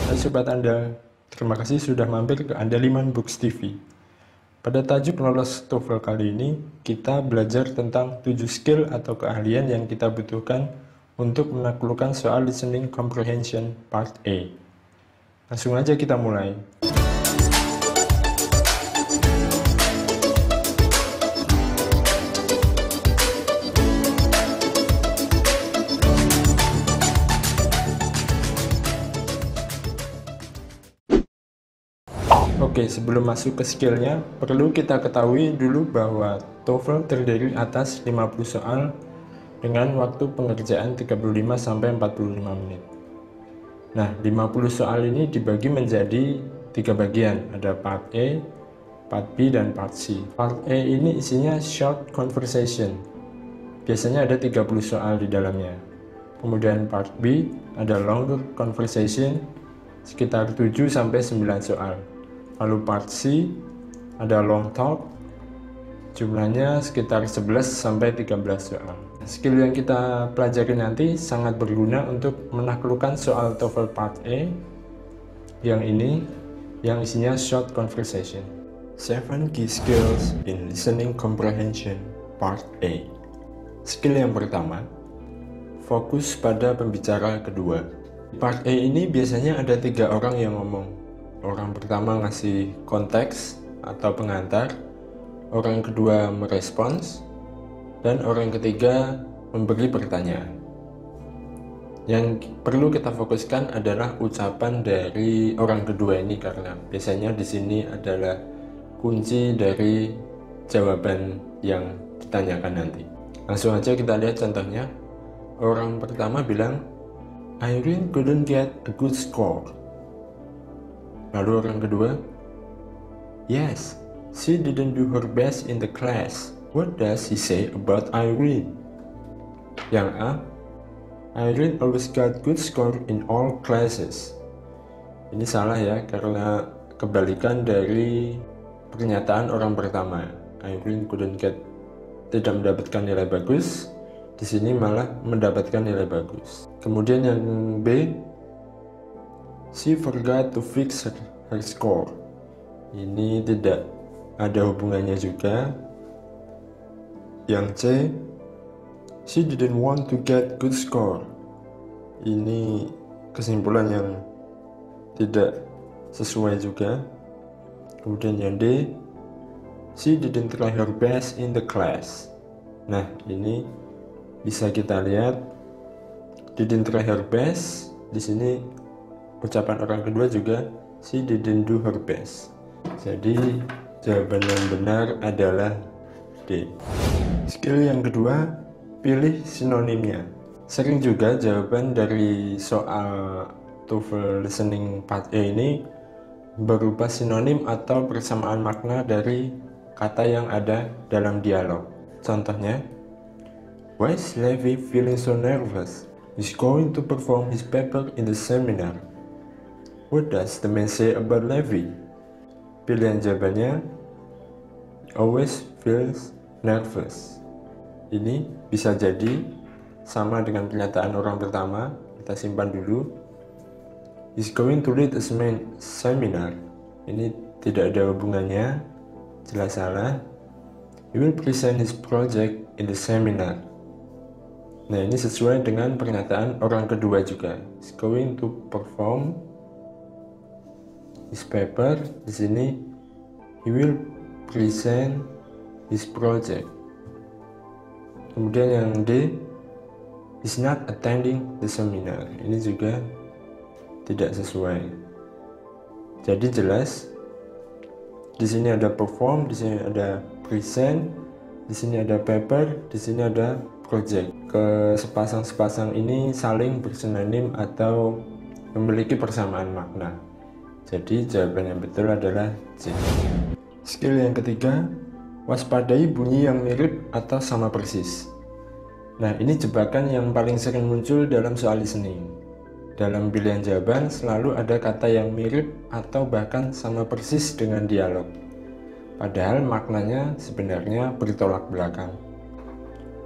Hai Sobat Andal, terima kasih sudah mampir ke Andaliman Books TV. Pada tajuk lolos TOEFL kali ini, kita belajar tentang 7 skill atau keahlian yang kita butuhkan untuk menaklukkan soal listening comprehension part A. Langsung aja kita mulai. Oke, sebelum masuk ke skillnya, perlu kita ketahui dulu bahwa TOEFL terdiri atas 50 soal dengan waktu pengerjaan 35-45 menit. Nah, 50 soal ini dibagi menjadi 3 bagian, ada part A, part B, dan part C. Part A ini isinya short conversation, biasanya ada 30 soal di dalamnya. Kemudian part B ada longer conversation, sekitar 7-9 soal. Lalu part C ada long talk, jumlahnya sekitar 11-13 soal. Skill yang kita pelajari nanti sangat berguna untuk menaklukkan soal TOEFL part A yang ini, yang isinya short conversation. 7 key skills in listening comprehension part A. Skill yang pertama, fokus pada pembicara kedua. Part A ini biasanya ada 3 orang yang ngomong. Orang pertama ngasih konteks atau pengantar, orang kedua merespons, dan orang ketiga memberi pertanyaan. Yang perlu kita fokuskan adalah ucapan dari orang kedua ini, karena biasanya di sini adalah kunci dari jawaban yang ditanyakan nanti. Langsung aja kita lihat contohnya. Orang pertama bilang, Irene couldn't get a good score. Lalu orang kedua, yes, she didn't do her best in the class. What does he say about Irene? Yang A, Irene always got good score in all classes. Ini salah ya, karena kebalikan dari pernyataan orang pertama. Irene tidak mendapatkan nilai bagus, di sini malah mendapatkan nilai bagus. Kemudian yang B, she forgot to fix her score. Ini tidak ada hubungannya juga. Yang C, she didn't want to get good score. Ini kesimpulan yang tidak sesuai juga. Kemudian yang D, she didn't try her best in the class. Nah, ini bisa kita lihat didn't try her best. Di sini ucapan orang kedua juga she didn't do her best. Jadi jawaban yang benar adalah D. Skill yang kedua, pilih sinonimnya. Sering juga jawaban dari soal TOEFL listening part A ini berupa sinonim atau persamaan makna dari kata yang ada dalam dialog. Contohnya, why is Levi feeling so nervous? He's going to perform his paper in the seminar. What does the man say about Levi? Pilihan jawabannya, always feels nervous. Ini bisa jadi sama dengan pernyataan orang pertama. Kita simpan dulu. He's going to lead a seminar. Ini tidak ada hubungannya, jelas salah. He will present his project in the seminar. Nah, ini sesuai dengan pernyataan orang kedua juga. He's going to perform his paper. Di sini he will present his project. Kemudian yang D, he's not attending the seminar. Ini juga tidak sesuai. Jadi jelas di sini ada perform, di sini ada present, di sini ada paper, di sini ada project. Ke sepasang-sepasang ini saling bersinonim atau memiliki persamaan makna. Jadi jawaban yang betul adalah C. Skill yang ketiga, waspadai bunyi yang mirip atau sama persis. Nah, ini jebakan yang paling sering muncul dalam soal listening. Dalam pilihan jawaban selalu ada kata yang mirip atau bahkan sama persis dengan dialog. Padahal maknanya sebenarnya bertolak belakang.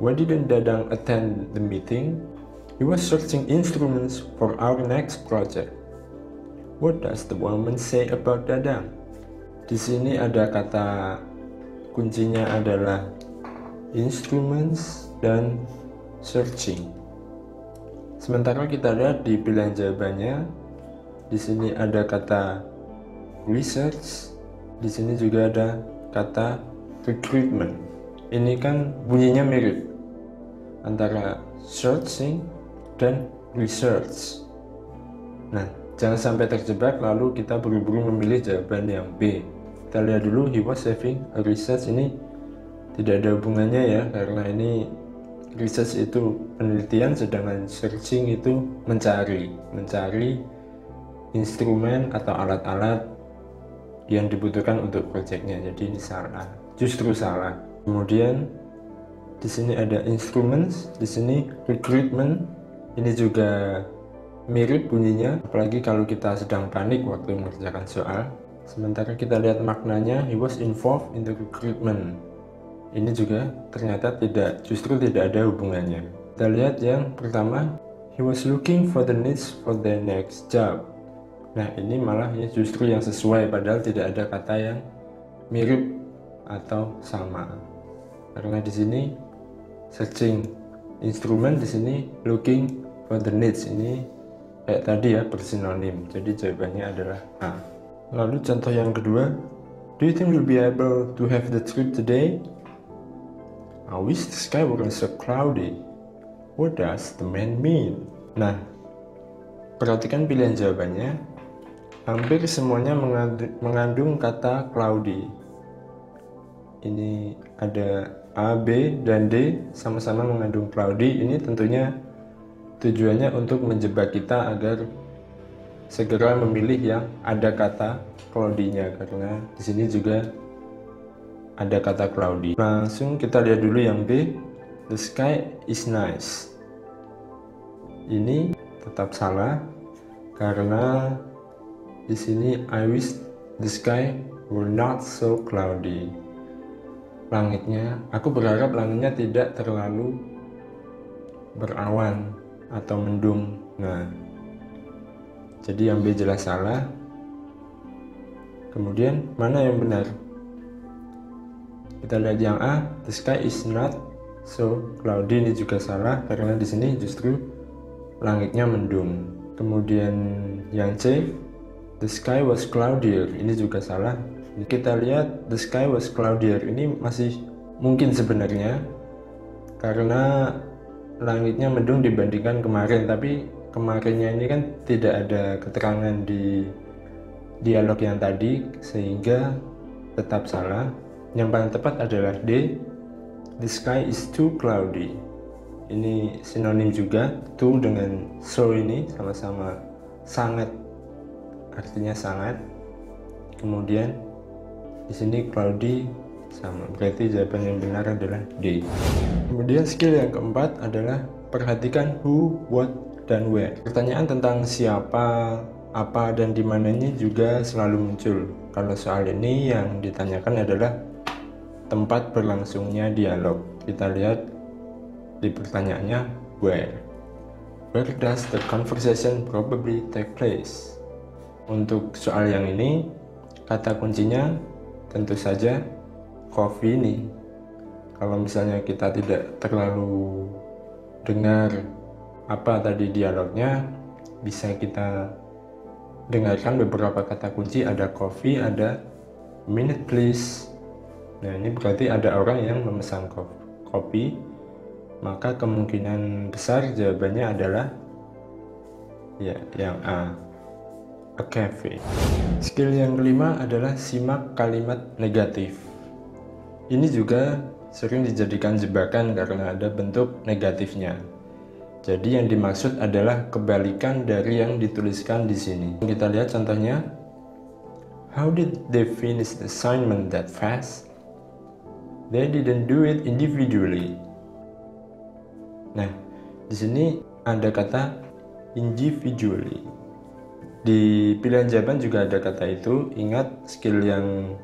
Why didn't Dadang attend the meeting? He was searching instruments for our next project. What does the woman say about Dadang? Di sini ada kata kuncinya adalah instruments dan searching. Sementara kita lihat di pilihan jawabannya, di sini ada kata research, di sini juga ada kata recruitment. Ini kan bunyinya mirip antara searching dan research. Nah, jangan sampai terjebak lalu kita buru-buru memilih jawaban yang B. Kita lihat dulu, he was having a research, ini tidak ada hubungannya ya, karena ini research itu penelitian, sedangkan searching itu mencari instrumen atau alat-alat yang dibutuhkan untuk proyeknya. Jadi ini salah, justru salah. Kemudian di sini ada instruments, di sini recruitment, ini juga mirip bunyinya, apalagi kalau kita sedang panik waktu mengerjakan soal. Sementara kita lihat maknanya, he was involved in the recruitment. Ini juga ternyata justru tidak ada hubungannya. Kita lihat yang pertama, he was looking for the niche for the next job. Nah, ini malah ya justru yang sesuai, padahal tidak ada kata yang mirip atau sama. Karena di sini searching instrumen, di sini looking for the niche, ini kayak tadi ya, bersinonim. Jadi jawabannya adalah A. Lalu contoh yang kedua, do you think we'll be able to have the trip today? I wish the sky wasn't so cloudy. What does the man mean? Nah, perhatikan pilihan jawabannya. Hampir semuanya mengandung kata cloudy. Ini ada A, B, dan D sama-sama mengandung cloudy. Ini tentunya tujuannya untuk menjebak kita agar segera memilih yang ada kata cloudy-nya, karena di sini juga ada kata cloudy. Langsung kita lihat dulu yang B, the sky is nice. Ini tetap salah karena di sini I wish the sky were not so cloudy. Langitnya, aku berharap langitnya tidak terlalu berawan atau mendung. Nah, jadi yang B jelas salah. Kemudian mana yang benar? Kita lihat yang A, the sky is not so cloudy. Ini juga salah karena di sini justru langitnya mendung. Kemudian yang C, the sky was cloudier. Ini juga salah. Kita lihat the sky was cloudier, ini masih mungkin sebenarnya karena langitnya mendung dibandingkan kemarin, tapi kemarinnya ini kan tidak ada keterangan di dialog yang tadi, sehingga tetap salah. Yang paling tepat adalah D, the sky is too cloudy. Ini sinonim juga, too dengan so ini sama-sama sangat, artinya sangat. Kemudian di sini cloudy sama, berarti jawaban yang benar adalah D. Kemudian skill yang keempat adalah perhatikan who, what, dan where. Pertanyaan tentang siapa, apa, dan di mana ini juga selalu muncul. Kalau soal ini yang ditanyakan adalah tempat berlangsungnya dialog. Kita lihat di pertanyaannya where. Where does the conversation probably take place? Untuk soal yang ini, kata kuncinya tentu saja coffee ini. Kalau misalnya kita tidak terlalu dengar apa tadi dialognya, bisa kita dengarkan beberapa kata kunci, ada coffee, ada minute please. Nah, ini berarti ada orang yang memesan kopi, maka kemungkinan besar jawabannya adalah ya yang A, a cafe. Skill yang kelima adalah simak kalimat negatif. Ini juga sering dijadikan jebakan karena ada bentuk negatifnya. Jadi yang dimaksud adalah kebalikan dari yang dituliskan di sini. Kita lihat contohnya. How did they finish the assignment that fast? They didn't do it individually. Nah, di sini ada kata individually. Di pilihan jawaban juga ada kata itu. Ingat skill yang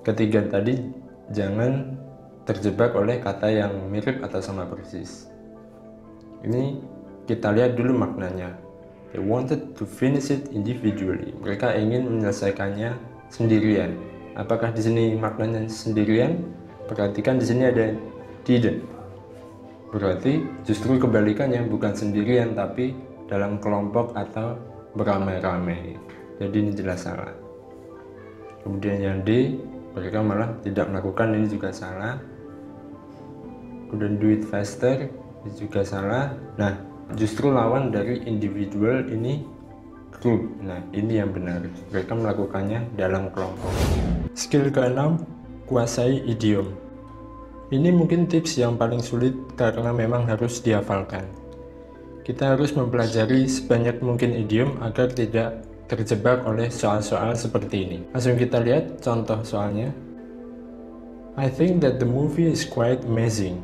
ketiga tadi, jangan terjebak oleh kata yang mirip atau sama persis. Ini kita lihat dulu maknanya. They wanted to finish it individually. Mereka ingin menyelesaikannya sendirian. Apakah di sini maknanya sendirian? Perhatikan di sini ada didn't. Berarti justru kebalikannya, bukan sendirian tapi dalam kelompok atau beramai-ramai. Jadi ini jelas salah. Kemudian yang D, mereka malah tidak melakukan, ini juga salah. Couldn't do it faster, ini juga salah. Nah, justru lawan dari individual ini group. Nah, ini yang benar. Mereka melakukannya dalam kelompok. Skill ke-6, kuasai idiom. Ini mungkin tips yang paling sulit karena memang harus dihafalkan. Kita harus mempelajari sebanyak mungkin idiom agar tidak terjebak oleh soal-soal seperti ini. Langsung kita lihat contoh soalnya. I think that the movie is quite amazing.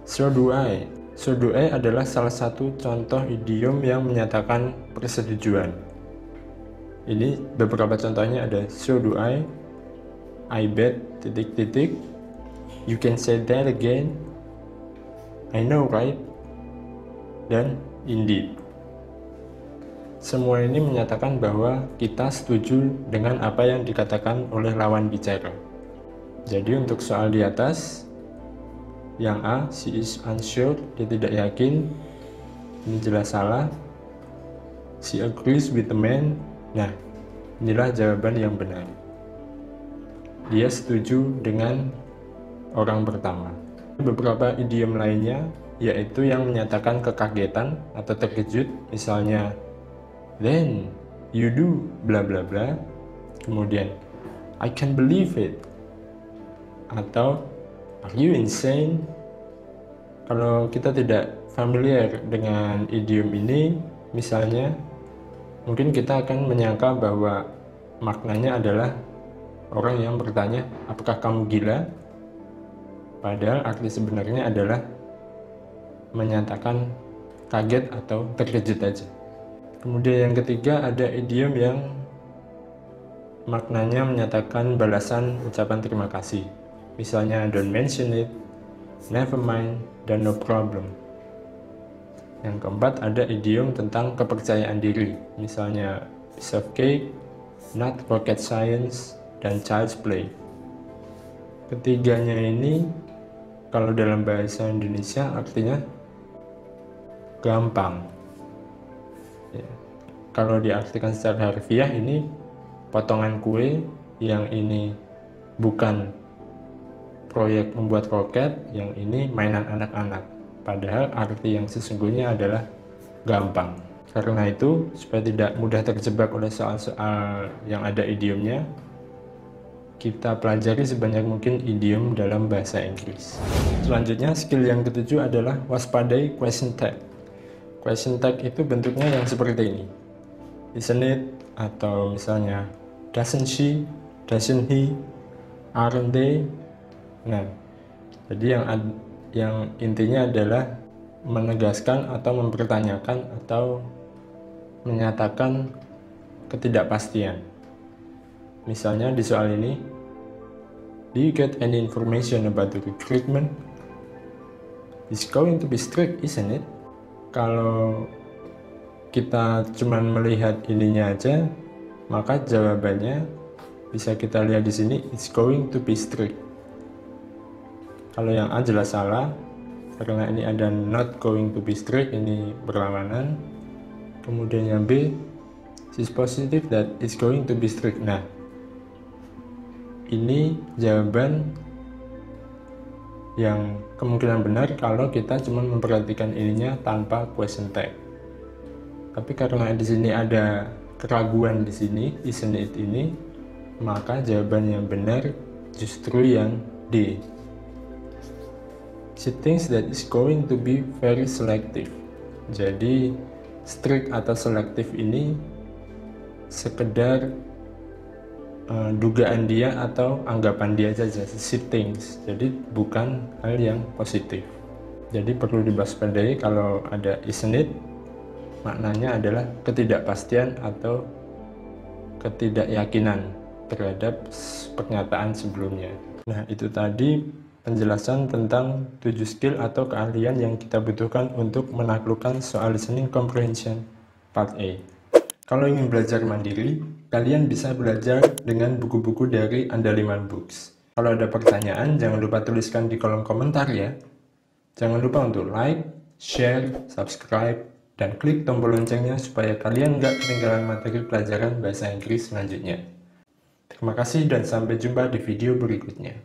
So do I. So do I adalah salah satu contoh idiom yang menyatakan persetujuan. Ini beberapa contohnya ada so do I bet, titik-titik, you can say that again, I know right, dan indeed. Semua ini menyatakan bahwa kita setuju dengan apa yang dikatakan oleh lawan bicara. Jadi untuk soal di atas, yang A, she is unsure, dia tidak yakin, ini jelas salah. She agrees with the man, nah inilah jawaban yang benar. Dia setuju dengan orang pertama. Beberapa idiom lainnya yaitu yang menyatakan kekagetan atau terkejut, misalnya then you do bla bla bla, kemudian I can't believe it, atau are you insane. Kalau kita tidak familiar dengan idiom ini, misalnya mungkin kita akan menyangka bahwa maknanya adalah orang yang bertanya apakah kamu gila, padahal arti sebenarnya adalah menyatakan kaget atau terkejut aja. Kemudian yang ketiga ada idiom yang maknanya menyatakan balasan ucapan terima kasih, misalnya don't mention it, never mind, dan no problem. Yang keempat ada idiom tentang kepercayaan diri, misalnya piece of cake, not rocket science, dan child's play. Ketiganya ini kalau dalam bahasa Indonesia artinya gampang ya. Kalau diartikan secara harfiah ini potongan kue, yang ini bukan proyek membuat roket, yang ini mainan anak-anak, padahal arti yang sesungguhnya adalah gampang. Karena itu supaya tidak mudah terjebak oleh soal-soal yang ada idiomnya, kita pelajari sebanyak mungkin idiom dalam bahasa Inggris. Selanjutnya, skill yang ketujuh adalah waspadai question tag. Question tag itu bentuknya yang seperti ini. Isn't it? Atau misalnya, doesn't she? Doesn't he? Aren't they? Nah, jadi yang intinya adalah menegaskan atau mempertanyakan atau menyatakan ketidakpastian. Misalnya di soal ini, do you get any information about the recruitment? It's going to be strict, isn't it? Kalau kita cuman melihat ininya aja, maka jawabannya bisa kita lihat di sini, it's going to be strict. Kalau yang A jelas salah, karena ini ada not going to be strict, ini berlawanan. Kemudian yang B, she's positive that it's going to be strict. Nah, ini jawaban yang kemungkinan benar kalau kita cuma memperhatikan ininya tanpa question tag. Tapi karena di sini ada keraguan di sini, isn't it ini, maka jawaban yang benar justru yang D. She thinks that it's going to be very selective. Jadi strict atau selektif ini sekedar dugaan dia atau anggapan dia saja, she thinks. Jadi bukan hal yang positif. Jadi perlu diwaspadai kalau ada isn't it, maknanya adalah ketidakpastian atau ketidakyakinan terhadap pernyataan sebelumnya. Nah, itu tadi penjelasan tentang 7 skill atau keahlian yang kita butuhkan untuk menaklukkan soal listening comprehension. Part A. Kalau ingin belajar mandiri, kalian bisa belajar dengan buku-buku dari Andaliman Books. Kalau ada pertanyaan, jangan lupa tuliskan di kolom komentar ya. Jangan lupa untuk like, share, subscribe, dan klik tombol loncengnya supaya kalian nggak ketinggalan materi pelajaran bahasa Inggris selanjutnya. Terima kasih dan sampai jumpa di video berikutnya.